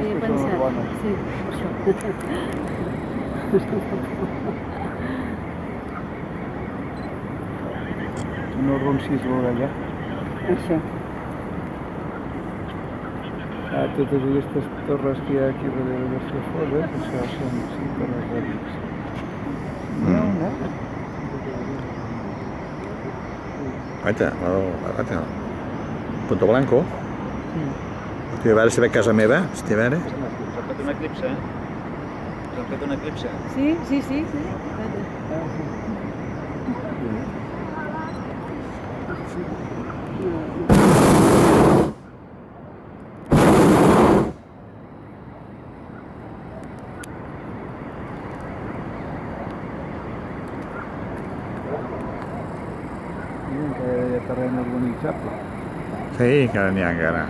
he pensat. Sí, això. No roncis l'orella. Això. Totes aquestes torres que hi ha aquí darrere de Safoda, això són torres rèdics. Guaita. Punto Blanco. A veure si ve a casa meva, si a veure. S'ha fet una eclipse, eh? S'ha fet una eclipse. Sí. Encara hi ha terreny urbanitzable. Sí, que n'hi ha encara.